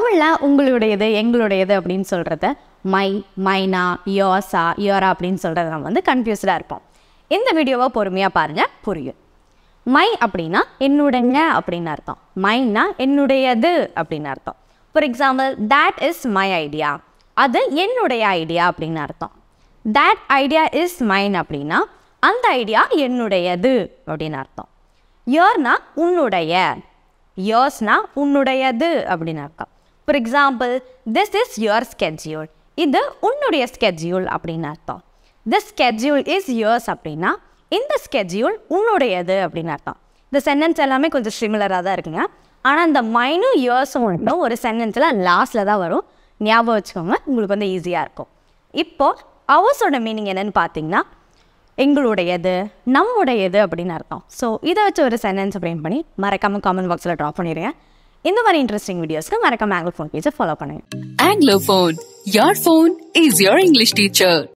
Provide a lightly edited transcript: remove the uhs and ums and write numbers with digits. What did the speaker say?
தமிழில் உங்களுடையது எங்களுடையது அப்படின்னு சொல்கிறத மை, மைனா, யோசா, யோரா அப்படின்னு சொல்கிறத நம்ம வந்து கன்ஃபியூஸ்டாக இருப்போம். இந்த வீடியோவை பொறுமையாக பாருங்கள், புரியும். மை அப்படின்னா என்னுடைய அப்படின்னு அர்த்தம். மைனா என்னுடையது அப்படின்னு அர்த்தம். For example, that is my idea, அது என்னுடைய ஐடியா அப்படின்னு அர்த்தம். தேட் ஐடியா இஸ் மைன் அப்படின்னா அந்த ஐடியா என்னுடையது அப்படின்னு அர்த்தம். யோர்னா உன்னுடைய, யோர்ஸ்னா உன்னுடையது அப்படின்னு அர்த்தம். For example, this is your schedule, இது உன்னுடைய ஸ்கெட்யூல் அப்படின்னு அர்த்தம். திஸ் ஸ்கெட்யூல் இஸ் யோர்ஸ் அப்படின்னா இந்த ஸ்கெட்யூல் உன்னுடையது அப்படின்னு அர்த்தம். இந்த சென்டென்ஸ் எல்லாமே கொஞ்சம் சிமிலராக தான் இருக்குங்க. ஆனால் இந்த மைனும் யோர்ஸும் மட்டும் ஒரு சென்டென்ஸில் லாஸ்ட்டில் தான் வரும். ஞாபகம் வச்சுக்கோங்க, உங்களுக்கு வந்து ஈஸியாக இருக்கும். இப்போது அவர்ஸோட மீனிங் என்னென்னு பார்த்தீங்கன்னா எங்களுடையது, நம்முடையது அப்படின்னு அர்த்தம். ஸோ இதை வச்சு ஒரு சென்டென்ஸ் ஃப்ரேம் பண்ணி மறக்காமல் காமெண்ட் பாக்ஸில் ட்ராப் பண்ணிடுங்க. இந்த மாதிரி இன்ட்ரெஸ்டிங் வீடியோஸ்க்கு மறக்காம ஆங்கிலோஃபோன் பேஜை ஃபாலோ பண்ணுங்க. Anglophone, your phone is your English teacher.